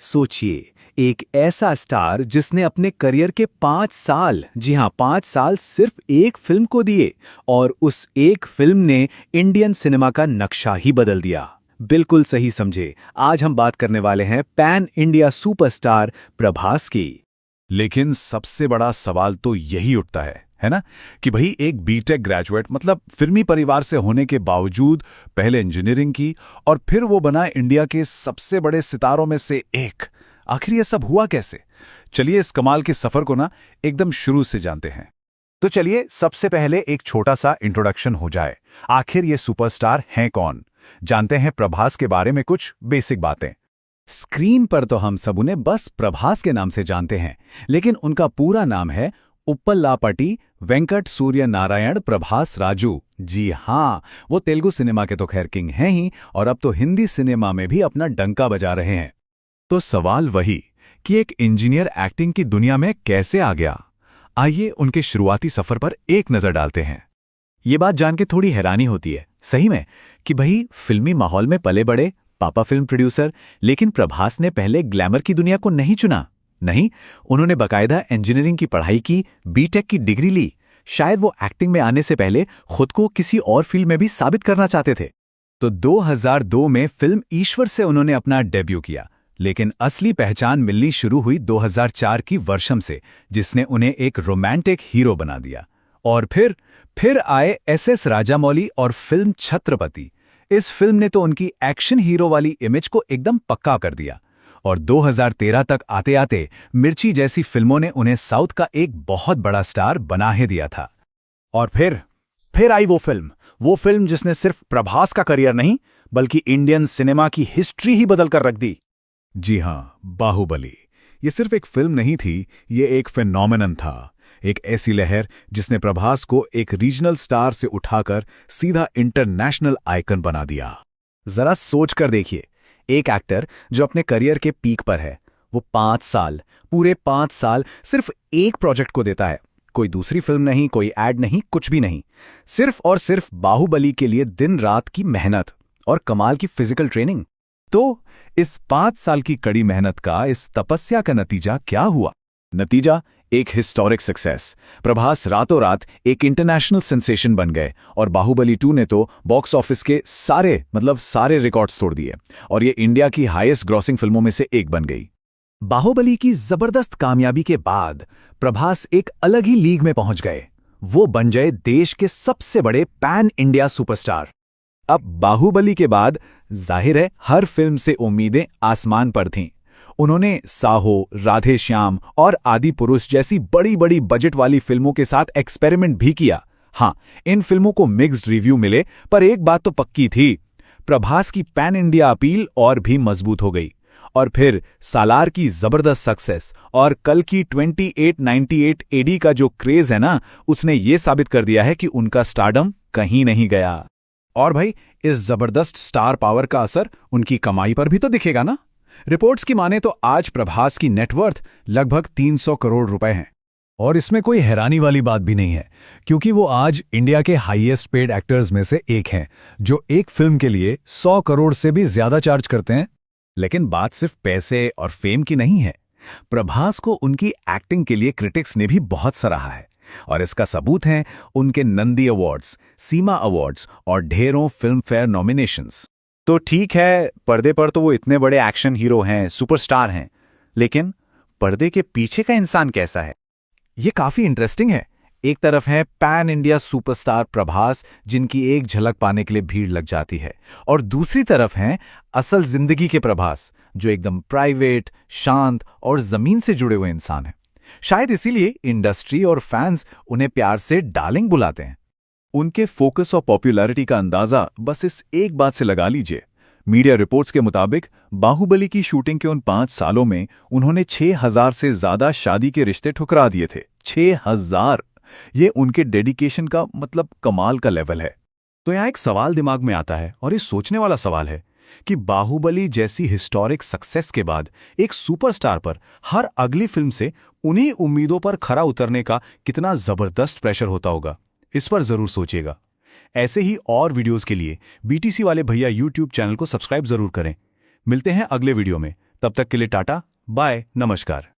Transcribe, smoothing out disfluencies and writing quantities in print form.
सोचिए, एक ऐसा स्टार जिसने अपने करियर के 5 साल, जी हाँ 5 साल सिर्फ एक फिल्म को दिए और उस एक फिल्म ने इंडियन सिनेमा का नक्शा ही बदल दिया। बिल्कुल सही समझे। आज हम बात करने वाले हैं पैन इंडिया सुपरस्टार प्रभास की। लेकिन सबसे बड़ा सवाल तो यही उठता है ना, कि भाई एक बीटेक ग्रेजुएट मतलब फिल्मी परिवार से होने के बावजूद पहले इंजीनियरिंग की और फिर वो बना इंडिया के सबसे बड़े सितारों में से एक। आखिर ये सब हुआ कैसे? चलिए इस कमाल के सफर को ना एकदम शुरू से जानते हैं। तो चलिए सबसे पहले एक छोटा सा इंट्रोडक्शन हो जाए। आखिर ये सुपरस्टार हैं कौन? जानते हैं प्रभास के बारे में कुछ बेसिक बातें। स्क्रीन पर तो हम सब उन्हें बस प्रभास के नाम से जानते हैं, लेकिन उनका पूरा नाम है उप्पलापटी वेंकट सूर्य नारायण प्रभास राजू। जी हाँ, वो तेलुगु सिनेमा के तो खैर किंग हैं ही, और अब तो हिंदी सिनेमा में भी अपना डंका बजा रहे हैं। तो सवाल वही कि एक इंजीनियर एक्टिंग की दुनिया में कैसे आ गया। आइए उनके शुरुआती सफर पर एक नजर डालते हैं। ये बात जान के थोड़ी हैरानी होती है सही में, कि भाई फिल्मी माहौल में पले बड़े, पापा फिल्म प्रोड्यूसर, लेकिन प्रभास ने पहले ग्लैमर की दुनिया को नहीं चुना। नहीं, उन्होंने बकायदा इंजीनियरिंग की पढ़ाई की, बीटेक की डिग्री ली। शायद वो एक्टिंग में आने से पहले खुद को किसी और फील्ड में भी साबित करना चाहते थे। तो 2002 में फिल्म ईश्वर से उन्होंने अपना डेब्यू किया, लेकिन असली पहचान मिलनी शुरू हुई 2004 की वर्षम से, जिसने उन्हें एक रोमांटिक हीरो बना दिया। और फिर आए एसएस राजामौली और फिल्म छत्रपति। इस फिल्म ने तो उनकी एक्शन हीरो वाली इमेज को एकदम पक्का कर दिया, और 2013 तक आते आते मिर्ची जैसी फिल्मों ने उन्हें साउथ का एक बहुत बड़ा स्टार बना ही दिया था। और फिर आई वो फिल्म जिसने सिर्फ प्रभास का करियर नहीं, बल्कि इंडियन सिनेमा की हिस्ट्री ही बदल कर रख दी। जी हाँ, बाहुबली। ये सिर्फ एक फिल्म नहीं थी, ये एक फेनोमेनन था। एक ऐसी लहर जिसने प्रभास को एक रीजनल स्टार से उठाकर सीधा इंटरनेशनल आइकन बना दिया। जरा सोच कर देखिए, एक एक्टर जो अपने करियर के पीक पर है, वो 5 साल, पूरे 5 साल सिर्फ एक प्रोजेक्ट को देता है। कोई दूसरी फिल्म नहीं, कोई एड नहीं, कुछ भी नहीं। सिर्फ और सिर्फ बाहुबली के लिए दिन रात की मेहनत और कमाल की फिजिकल ट्रेनिंग। तो इस 5 साल की कड़ी मेहनत का, इस तपस्या का नतीजा क्या हुआ? नतीजा एक हिस्टोरिक सक्सेस। प्रभास रातों रात एक इंटरनेशनल सेंसेशन बन गए, और बाहुबली 2 ने तो बॉक्स ऑफिस के सारे रिकॉर्ड्स तोड़ दिए, और ये इंडिया की हाईएस्ट ग्रॉसिंग फिल्मों में से एक बन गई। बाहुबली की जबरदस्त कामयाबी के बाद प्रभास एक अलग ही लीग में पहुंच गए। वो बन गए देश के सबसे बड़े पैन इंडिया सुपरस्टार। अब बाहुबली के बाद जाहिर है हर फिल्म से उम्मीदें आसमान पर थीं। उन्होंने साहो, राधे श्याम और आदि पुरुष जैसी बड़ी बड़ी बजट वाली फिल्मों के साथ एक्सपेरिमेंट भी किया। हाँ, इन फिल्मों को मिक्स्ड रिव्यू मिले, पर एक बात तो पक्की थी, प्रभास की पैन इंडिया अपील और भी मजबूत हो गई। और फिर सालार की जबरदस्त सक्सेस और कल की 2898 एडी का जो क्रेज है ना, उसने ये साबित कर दिया है कि उनका स्टारडम कहीं नहीं गया। और भाई, इस जबरदस्त स्टार पावर का असर उनकी कमाई पर भी तो दिखेगा ना। रिपोर्ट्स की माने तो आज प्रभास की नेटवर्थ लगभग 300 करोड़ रुपए है। और इसमें कोई हैरानी वाली बात भी नहीं है, क्योंकि वो आज इंडिया के हाईएस्ट पेड एक्टर्स में से एक हैं, जो एक फिल्म के लिए 100 करोड़ से भी ज्यादा चार्ज करते हैं। लेकिन बात सिर्फ पैसे और फेम की नहीं है। प्रभास को उनकी एक्टिंग के लिए क्रिटिक्स ने भी बहुत सराहा है, और इसका सबूत हैं उनके नंदी अवार्ड्स, सीमा अवार्ड्स और ढेरों फिल्म फेयर नॉमिनेशंस। तो ठीक है, पर्दे पर तो वो इतने बड़े एक्शन हीरो हैं, सुपरस्टार हैं, लेकिन पर्दे के पीछे का इंसान कैसा है? ये काफी इंटरेस्टिंग है। एक तरफ है पैन इंडिया सुपरस्टार प्रभास, जिनकी एक झलक पाने के लिए भीड़ लग जाती है, और दूसरी तरफ हैं असल जिंदगी के प्रभास, जो एकदम प्राइवेट, शांत और जमीन से जुड़े हुए इंसान हैं। शायद इसीलिए इंडस्ट्री और फैंस उन्हें प्यार से डार्लिंग बुलाते हैं। उनके फोकस और पॉपुलैरिटी का अंदाजा बस इस एक बात से लगा लीजिए। मीडिया रिपोर्ट्स के मुताबिक बाहुबली की शूटिंग के उन 5 सालों में उन्होंने 6000 से ज्यादा शादी के रिश्ते ठुकरा दिए थे। 6000! ये उनके डेडिकेशन का कमाल का लेवल है। तो यहाँ एक सवाल दिमाग में आता है, और ये सोचने वाला सवाल है कि बाहुबली जैसी हिस्टोरिक सक्सेस के बाद एक सुपरस्टार पर हर अगली फिल्म से उन्हीं उम्मीदों पर खरा उतरने का कितना जबरदस्त प्रेशर होता होगा। इस पर जरूर सोचिएगा। ऐसे ही और वीडियोस के लिए बीटीसी वाले भैया यूट्यूब चैनल को सब्सक्राइब जरूर करें। मिलते हैं अगले वीडियो में। तब तक के लिए टाटा, बाय, नमस्कार।